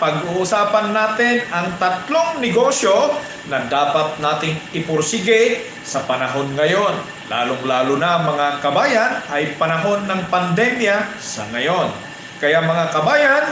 pag-uusapan natin ang tatlong negosyo na dapat nating ipursige sa panahon ngayon. Lalong-lalo na mga kabayan ay panahon ng pandemya sa ngayon. Kaya mga kabayan,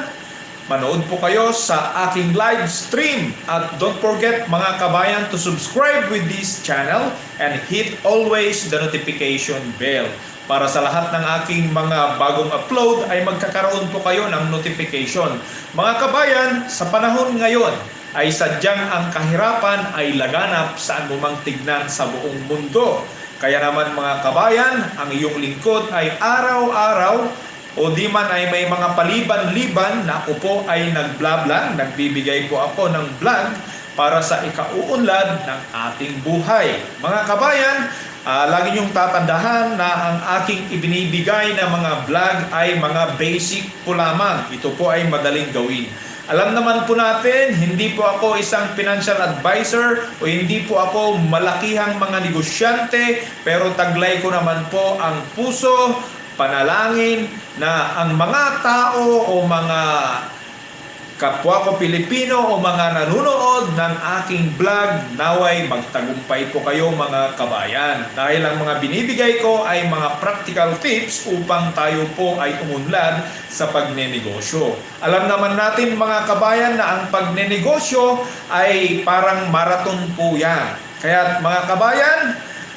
manood po kayo sa aking live stream at don't forget mga kabayan to subscribe with this channel and hit always the notification bell. Para sa lahat ng aking mga bagong upload ay magkakaroon po kayo ng notification. Mga kabayan, sa panahon ngayon ay sadyang ang kahirapan ay laganap saan mo mang tignan sa buong mundo. Kaya naman mga kabayan, ang iyong lingkod ay araw-araw o di man ay may mga paliban-liban na ako po ay nag-vlog, nagbibigay po ako ng vlog para sa ikauunlad ng ating buhay. Mga kabayan, lagi niyong tatandahan na ang aking ibinibigay na mga vlog ay mga basic po lamang. Ito po ay madaling gawin. Alam naman po natin, hindi po ako isang financial advisor o hindi po ako malakihang mga negosyante, pero taglay ko naman po ang puso, panalangin na ang mga tao o mga kapwa ko Pilipino o mga nanonood ng aking vlog, naway magtagumpay po kayo mga kabayan. Dahil ang mga binibigay ko ay mga practical tips upang tayo po ay umunlad sa pagnenegosyo. Alam naman natin mga kabayan na ang pagnenegosyo ay parang marathon po yan. Kaya mga kabayan,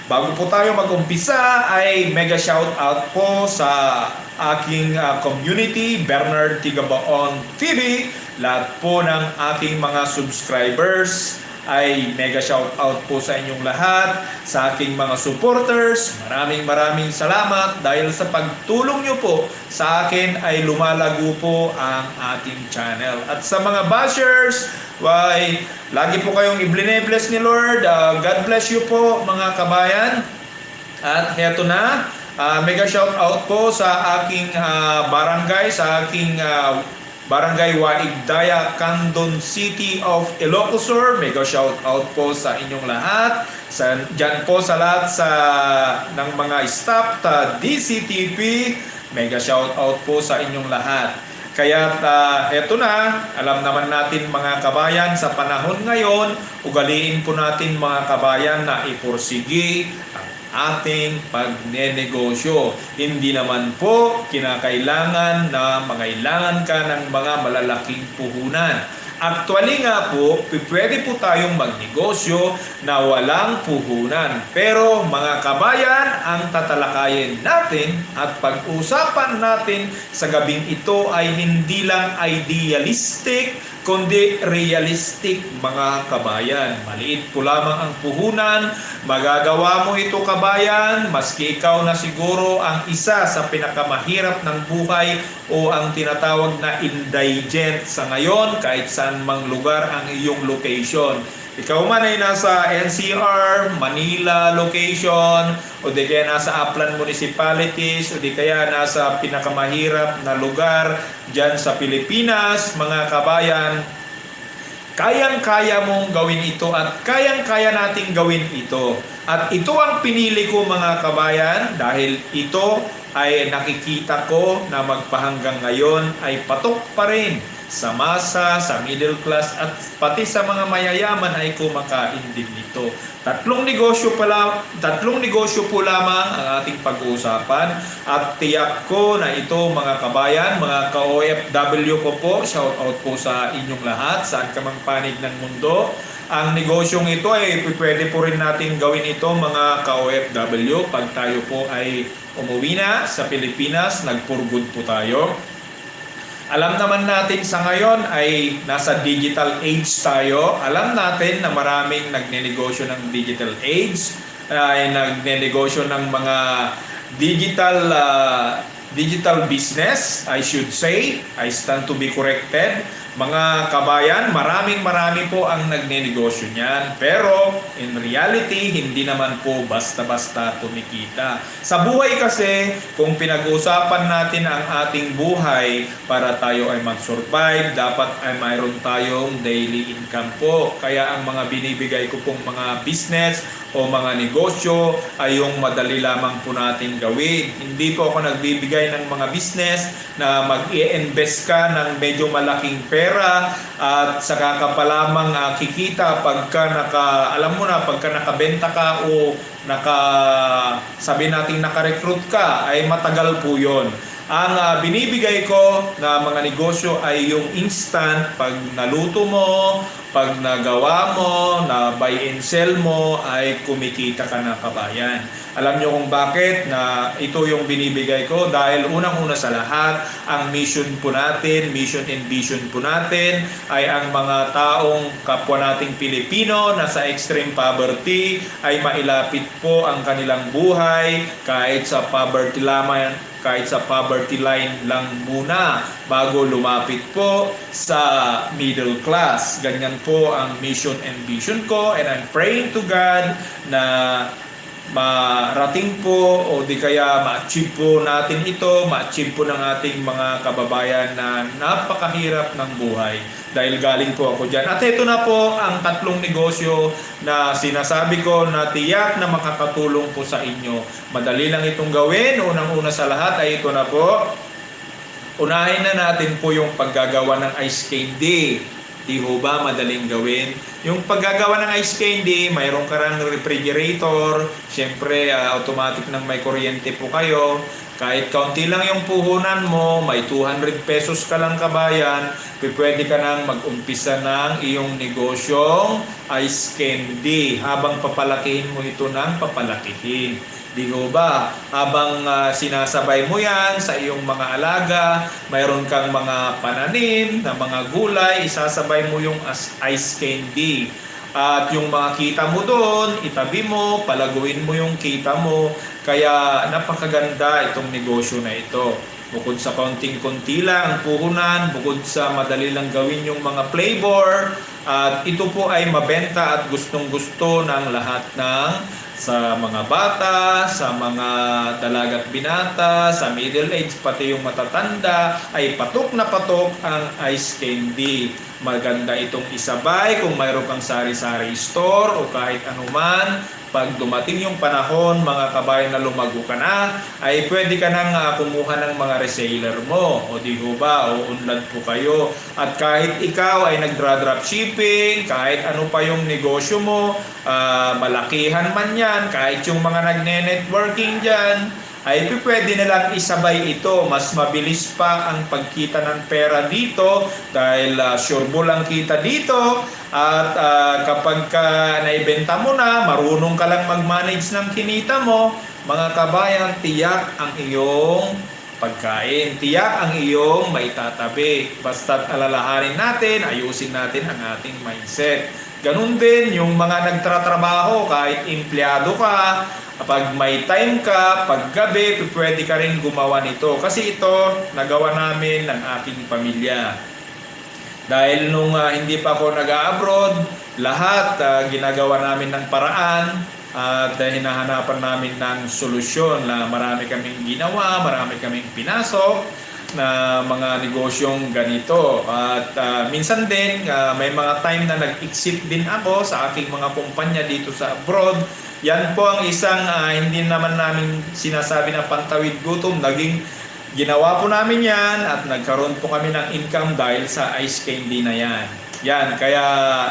bago po tayo mag-umpisa ay mega shout out po sa aking community, Bernard Tigabaon TV. Lahat po ng aking mga subscribers ay mega shout out po sa inyong lahat, sa aking mga supporters. Maraming salamat dahil sa pagtulong nyo po sa akin ay lumalago po ang ating channel. At sa mga bashers, why, lagi po kayong i-bless ni Lord. God bless you po mga kabayan. At heto na, mega shout out po sa aking barangay, sa aking Barangay Waigdaya, Candon City of Ilocos Sur. Mega shout out po sa inyong lahat. Diyan po sa lahat ng mga staff ta DCTV. Mega shout out po sa inyong lahat. Kaya eto na, alam naman natin mga kabayan sa panahon ngayon, ugaliin po natin mga kabayan na ipursige ang ating pagnenegosyo. Hindi naman po kinakailangan na mangailangan ka ng mga malalaking puhunan. Actually nga po, pwede po tayong magnegosyo na walang puhunan. Pero mga kabayan, ang tatalakayin natin at pag-usapan natin sa gabing ito ay hindi lang idealistic, kundi realistic mga kabayan. Maliit po lamang ang puhunan, magagawa mo ito kabayan, maski ikaw na siguro ang isa sa pinakamahirap ng buhay o ang tinatawag na indigent sa ngayon, kahit saan mang lugar ang iyong location. Ikaw man ay nasa NCR, Manila location, o di kaya nasa Upland Municipalities, o di kaya nasa pinakamahirap na lugar dyan sa Pilipinas, mga kabayan, kayang-kaya mong gawin ito at kayang-kaya nating gawin ito. At ito ang pinili ko mga kabayan dahil ito ay nakikita ko na magpahanggang ngayon ay patok pa rin sa masa, sa middle class at pati sa mga mayayaman ay kumakain din nito. Tatlong negosyo po lamang ang ating pag-uusapan at tiyak ko na ito mga kabayan, mga ka-OFW ko po, shout out po sa inyong lahat, saan ka mang panig ng mundo. Ang negosyong ito ay pwede po rin natin gawin ito mga ka-OFW pag tayo po ay umuwi na sa Pilipinas, nag-for good po tayo. Alam naman natin sa ngayon ay nasa digital age tayo. Alam natin na maraming nagnenegosyo ng digital age, ay nagnenegosyo ng mga digital business, I should say. I stand to be corrected. Mga kabayan, marami po ang nagnenegosyo niyan. Pero in reality, hindi naman po basta-basta kumikita. Sa buhay kasi, kung pinag-uusapan natin ang ating buhay para tayo ay mag-survive, dapat ay mayroon tayong daily income po. Kaya ang mga binibigay ko pong mga business o mga negosyo ay yung madali lamang po natin gawin. Hindi po ako nagbibigay ng mga business na mag-i-invest ka ng medyo malaking pera pera at saka ka pa lamang kikita pagka pagka nakabenta ka o sabi nating naka-recruit ka, ay matagal po yon. Ang binibigay ko na mga negosyo ay yung instant, pag naluto mo, pag nagawa mo, na buy and sell mo, ay kumikita ka na, kabayan. Alam nyo kung bakit na ito yung binibigay ko? Dahil unang-una sa lahat, ang mission po natin, mission and vision po natin, ay ang mga taong kapwa nating Pilipino na sa extreme poverty ay mailapit po ang kanilang buhay kahit sa poverty line lang muna bago lumapit po sa middle class. Ganyan po ang mission and vision ko, and I'm praying to God na marating po o di kaya ma-achieve po natin ito, ma-achieve po ng ating mga kababayan na napakahirap ng buhay, dahil galing po ako dyan. At ito na po ang 3 negosyo na sinasabi ko na tiyak na makakatulong po sa inyo. Madali lang itong gawin. Unang-una sa lahat ay ito na po. Unahin na natin po yung paggagawa ng ice candy. Di ho ba madaling gawin? Yung paggagawa ng ice candy, mayroon ka ng refrigerator, syempre automatic nang may kuryente po kayo. Kahit kaunti lang yung puhunan mo, may 200 pesos ka lang, kabayan, pwede ka nang mag-umpisa ng iyong negosyong ice candy habang papalakihin mo ito ng papalakihin. Di ho ba? Habang sinasabay mo yan sa iyong mga alaga, mayroon kang mga pananim na mga gulay, isasabay mo yung ice candy. At yung mga kita mo doon, itabi mo, palaguin mo yung kita mo. Kaya napakaganda itong negosyo na ito. Bukod sa konting-konti lang ang puhunan, bukod sa madali lang gawin yung mga flavor, at ito po ay mabenta at gustong-gusto ng lahat ng sa mga bata, sa mga dalagat binata, sa middle age, pati yung matatanda, ay patok na patok ang ice candy. Maganda itong isabay kung mayroon kang sari-sari store o kahit anuman. Pag dumating yung panahon, mga kabayan, na lumago ka na, ay pwede ka nang kumuha ng mga reseller mo. O di ho ba? O unlad po kayo. At kahit ikaw ay nagdra-drop shipping, kahit ano pa yung negosyo mo, malakihan man yan, kahit yung mga nagne-networking dyan, ay pwede na lang isabay ito. Mas mabilis pa ang pagkita ng pera dito dahil sure mo lang kita dito. At kapag naibenta mo na, marunong ka lang mag-manage ng kinita mo, mga kabayan, tiyak ang iyong pagkain, tiyak ang iyong maitatabi. Basta't alalahanin natin, ayusin natin ang ating mindset. Ganun din yung mga nagtatrabaho, kahit empleyado ka, kapag may time ka, pag gabi, pwede ka rin gumawa nito. Kasi ito, nagawa namin ng aking pamilya. Dahil nung hindi pa ako nag-abroad, lahat ginagawa namin ng paraan at hinahanapan namin ng solusyon. Na marami kaming ginawa, marami kaming pinasok na mga negosyong ganito. At minsan din, may mga time na nag-exit din ako sa aking mga kumpanya dito sa abroad. Yan po ang isang hindi naman namin sinasabi na pantawid gutom. Ginawa po namin yan at nagkaroon po kami ng income dahil sa ice candy na yan. Yan, kaya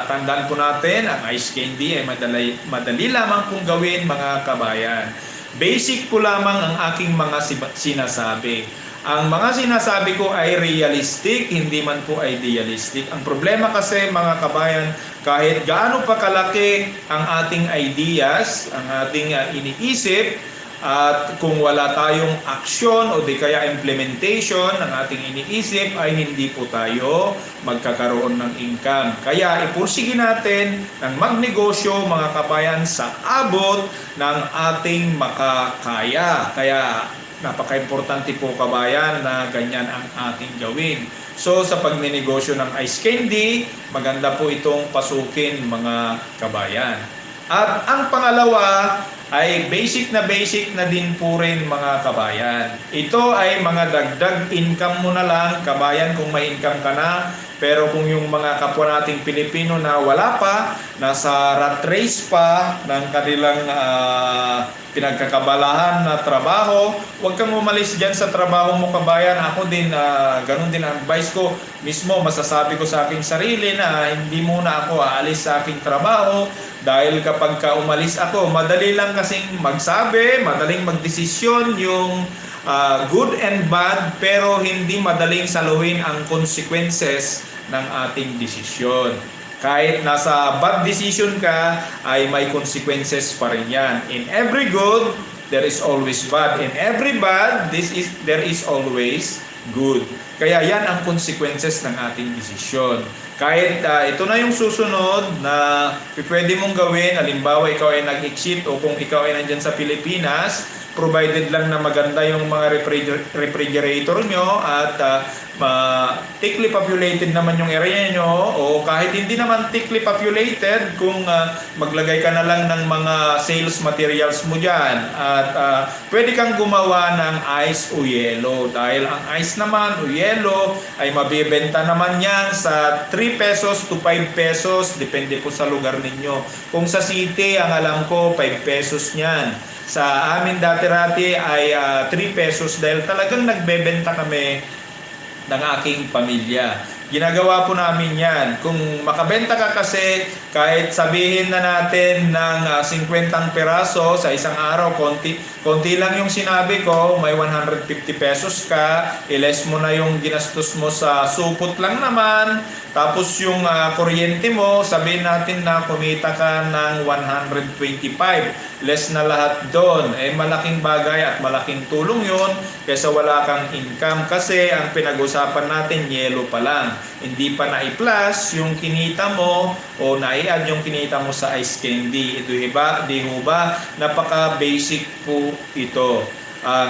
tandaan po natin, ang ice candy ay madali lamang pong gawin, mga kabayan. Basic po lamang ang aking mga sinasabi. Ang mga sinasabi ko ay realistic, hindi man po idealistic. Ang problema kasi, mga kabayan, kahit gaano pa kalaki ang ating ideas, ang ating iniisip, at kung wala tayong aksyon o di kaya implementation ng ating iniisip, ay hindi po tayo magkakaroon ng income. Kaya ipursige natin ng magnegosyo, mga kabayan, sa abot ng ating makakaya. Kaya napaka-importante po, kabayan, na ganyan ang ating gawin. So sa pagnenegosyo ng ice candy, maganda po itong pasukin, mga kabayan. At ang pangalawa ay basic na din po rin, mga kabayan. Ito ay mga dagdag income mo na lang, kabayan, kung may income ka na. Pero kung yung mga kapwa nating Pilipino na wala pa, nasa rat race pa ng kanilang pinagkakabalahan na trabaho, huwag kang umalis dyan sa trabaho mo, kabayan. Ako din, ganun din ang advice ko. Mismo, masasabi ko sa aking sarili na hindi muna ako aalis sa aking trabaho dahil kapag umalis ako, madali lang kasing magsabi, madaling magdesisyon yung good and bad, pero hindi madaling saluhin ang consequences ng ating desisyon. Kahit nasa bad decision ka, ay may consequences pa rin yan. In every good, there is always bad. In every bad, there is always good. Kaya yan ang consequences ng ating desisyon. Kahit ito na yung susunod na pwede mong gawin, halimbawa ikaw ay nag-exit o kung ikaw ay nandyan sa Pilipinas, provided lang na maganda yung mga refrigerator nyo at thickly populated naman yung area nyo, o kahit hindi naman thickly populated, kung maglagay ka na lang ng mga sales materials mo dyan at pwede kang gumawa ng ice o yelo, dahil ang ice naman o yelo ay mabibenta naman yan sa 3 pesos to 5 pesos, depende po sa lugar ninyo. Kung sa city, ang alam ko 5 pesos nyan. Sa amin dati-rati ay 3 pesos dahil talagang nagbebenta kami ng aking pamilya. Ginagawa po namin yan. Kung makabenta ka kasi, kahit sabihin na natin ng 50 peraso sa isang araw, konti lang yung sinabi ko, may 150 pesos ka, iles mo na yung ginastos mo sa supot lang naman, tapos yung kuryente mo, sabihin natin na kumita ka ng 125, less na lahat doon. Malaking bagay at malaking tulong yun kaysa wala kang income, kasi ang pinag-usapan natin yelo pa lang. Hindi pa na-i-plus yung kinita mo o na-i-add yung kinita mo sa ice candy. Di ba? Napaka-basic po ito.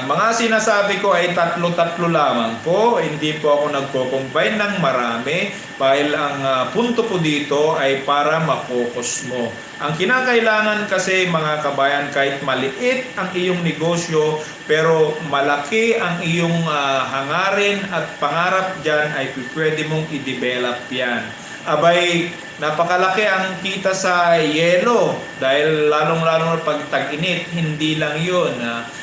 Mga sinasabi ko ay tatlo-tatlo lamang po. Hindi po ako nagko-combine ng marami dahil ang punto po dito ay para ma-focus mo. Ang kinakailangan kasi, mga kabayan, kahit maliit ang iyong negosyo pero malaki ang iyong hangarin at pangarap dyan, ay pwede mong i-develop yan. Abay, napakalaki ang kita sa yelo dahil lalong-lalong pag tag-init, hindi lang yun.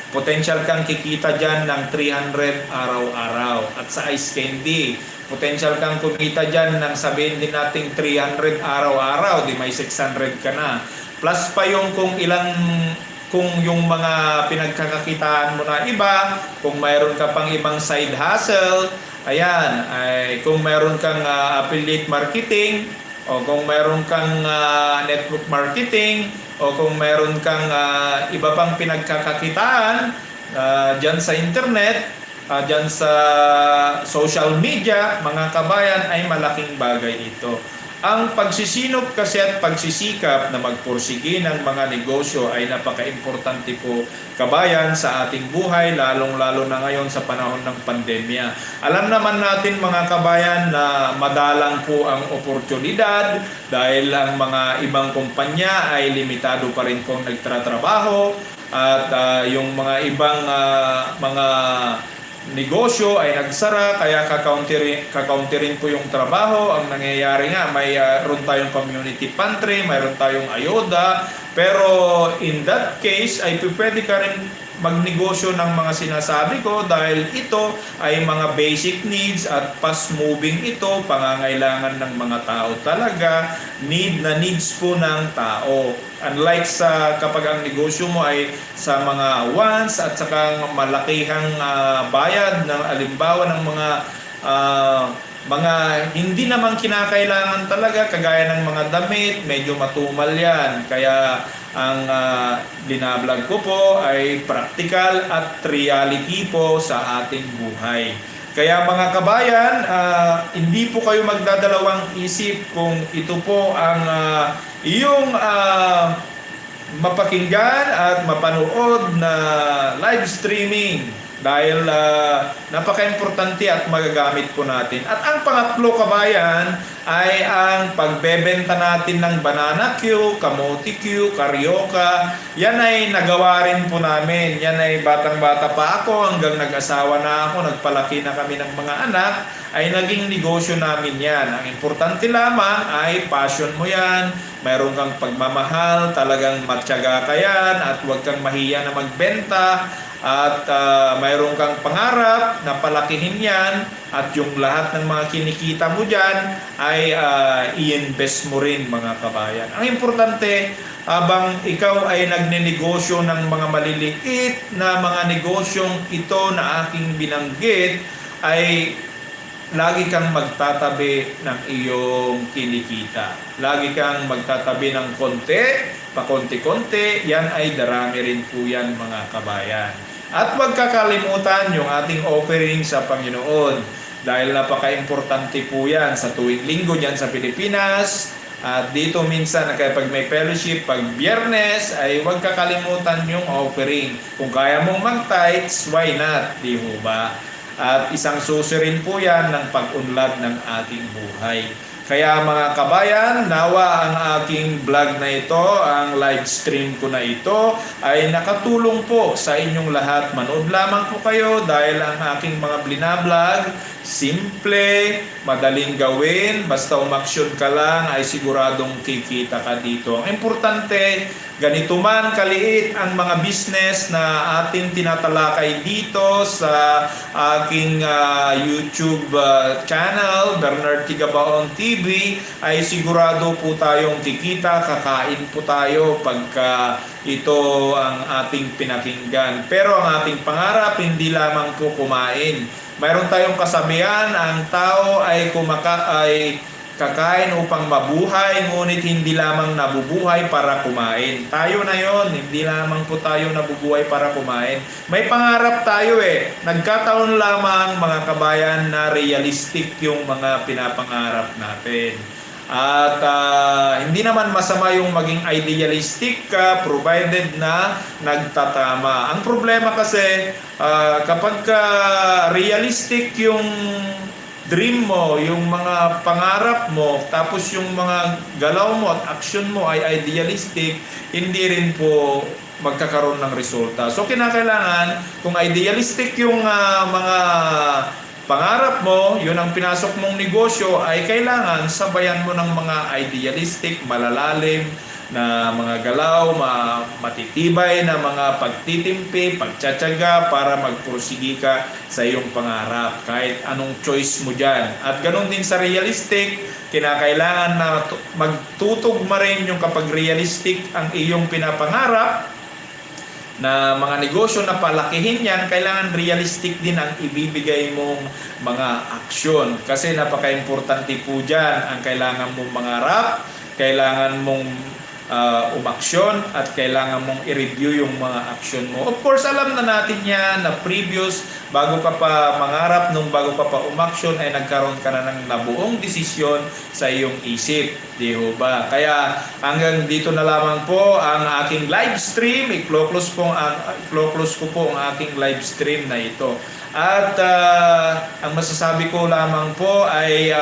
Potential kang kikita dyan ng 300 araw-araw. At sa ice candy, potential kang kumita dyan ng sabihin din nating 300 araw-araw, di may 600 ka na. Plus pa yung kung yung mga pinagkakakitaan mo na iba, kung mayroon ka pang ibang side hustle, ayan, ay kung mayroon kang affiliate marketing, o kung mayroon kang network marketing, o kung mayroon kang iba pang pinagkakakitaan dyan sa internet, dyan sa social media, mga kabayan, ay malaking bagay ito. Ang pagsisinop kasi at pagsisikap na magpursige ng mga negosyo ay napaka-importante po, kabayan, sa ating buhay, lalong-lalo na ngayon sa panahon ng pandemya. Alam naman natin, mga kabayan, na madalang po ang oportunidad dahil ang mga ibang kumpanya ay limitado pa rin pong nagtatrabaho at yung mga ibang mga negosyo ay nagsara, kaya kakauntirin po yung trabaho. Ang nangyayari nga, mayroon tayong community pantry, mayroon tayong ayuda, pero in that case ay pwede ka rin magnegosyo ng mga sinasabi ko dahil ito ay mga basic needs at fast moving ito, pangangailangan ng mga tao talaga, needs po ng tao. Unlike sa kapag ang negosyo mo ay sa mga wants at saka malakihang bayad ng alimbawa ng mga hindi naman kinakailangan talaga, kagaya ng mga damit, medyo matumal yan. Kaya ang binablog ko po ay practical at reality po sa ating buhay. Kaya mga kabayan, hindi po kayo magdadalawang isip kung ito po ang iyong mapakinggan at mapanood na live streaming dahil napaka-importante at magagamit po natin. At ang pangatlo, kabayan, ay ang pagbebenta natin ng banana Q, kamote Q, karyoka. Yan ay nagawa rin po namin. Yan ay batang-bata pa ako hanggang nag-asawa na ako, nagpalaki na kami ng mga anak, ay naging negosyo namin yan. Ang importante lamang ay passion mo yan, mayroon kang pagmamahal, talagang matyaga ka yan, at huwag kang mahiya na magbenta, at mayroon kang pangarap na palakihin yan, at yung lahat ng mga kinikita mo dyan ay i-invest mo rin, mga kabayan. Ang importante, habang ikaw ay nagnenegosyo ng mga maliliit na mga negosyong ito na aking binanggit, ay lagi kang magtatabi ng iyong kinikita. Lagi kang magtatabi ng konti, pakonti-konti, yan ay darami rin po yan, mga kabayan. At huwag kakalimutan yung ating offering sa Panginoon, dahil napaka-importante po yan sa tuwing linggo dyan sa Pilipinas. At dito minsan, kapag may fellowship, pag Biyernes, ay huwag kakalimutan yung offering. Kung kaya mong mag-tithes, why not? Di ho ba? At isang susi rin po yan ng pag-unlad ng ating buhay. Kaya mga kabayan, nawa ang aking vlog na ito, ang live stream ko na ito, ay nakatulong po sa inyong lahat. Manood lamang po kayo dahil ang aking mga blinablog, simple, madaling gawin, basta umaksyon ka lang ay siguradong kikita ka dito. Ang importante, ganito man kaliit ang mga business na ating tinatalakay dito sa aking YouTube channel, Bernard Tigabaon TV, ay sigurado po tayong kikita, kakain po tayo pagka ito ang ating pinakinggan. Pero ang ating pangarap, hindi lamang po kumain. Mayroon tayong kasabihan, ang tao ay kakain upang mabuhay, ngunit hindi lamang nabubuhay para kumain. Tayo na yon, hindi lamang po tayo nabubuhay para kumain. May pangarap tayo eh. Nagkataon lamang, mga kabayan, na realistic yung mga pinapangarap natin. At hindi naman masama yung maging idealistic ka, provided na nagtatama. Ang problema kasi, kapag realistic yung dream mo, yung mga pangarap mo, tapos yung mga galaw mo at action mo ay idealistic, hindi rin po magkakaroon ng resulta. So kinakailangan, kung idealistic yung mga pangarap mo, yun ang pinasok mong negosyo, ay kailangan sabayan mo ng mga idealistic, malalalim na mga galaw, matitibay na mga pagtitimpi, pagtsatsaga para magpursigi ka sa iyong pangarap, kahit anong choice mo dyan. At ganun din sa realistic, kinakailangan na magtutugma rin yung kapag realistic ang iyong pinapangarap, na mga negosyo na palakihin yan, kailangan realistic din ang ibibigay mong mga aksyon. Kasi napaka-importante po dyan ang kailangan mong mangarap, kailangan mong umaksyon, at kailangan mong i-review yung mga aksyon mo. Of course, alam na natin yan na previous, bago ka pa mangarap, bago ka pa umaksyon, ay nagkaroon ka na ng nabuong desisyon sa iyong isip. Di ho ba? Kaya hanggang dito na lamang po ang aking live stream. I-close ko po ang aking live stream na ito. At ang masasabi ko lamang po ay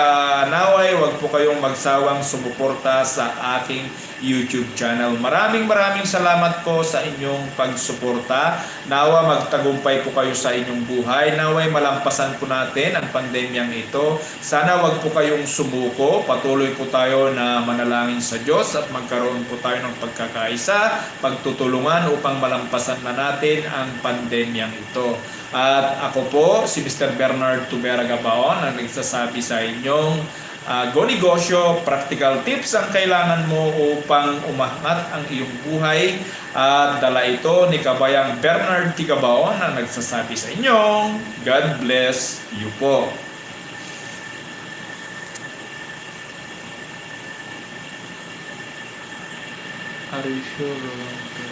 naway wag po kayong magsawang sumuporta sa aking YouTube channel. Maraming salamat po sa inyong pagsuporta. Nawa magtagumpay po kayo sa inyong buhay. Naway malampasan po natin ang pandemyang ito. Sana wag po kayong sumuko. Patuloy po tayo na manalangin sa Diyos at magkaroon po tayo ng pagkakaisa, pagtutulungan upang malampasan na natin ang pandemyang ito. At ako po, si Mr. Bernard Tubera Gabaon, ang nagsasabi sa inyong go negosyo, practical tips ang kailangan mo upang umangat ang iyong buhay. At dala ito ni Kabayang Bernard Tigabaon ang nagsasabi sa inyong God bless you po. Are you sure?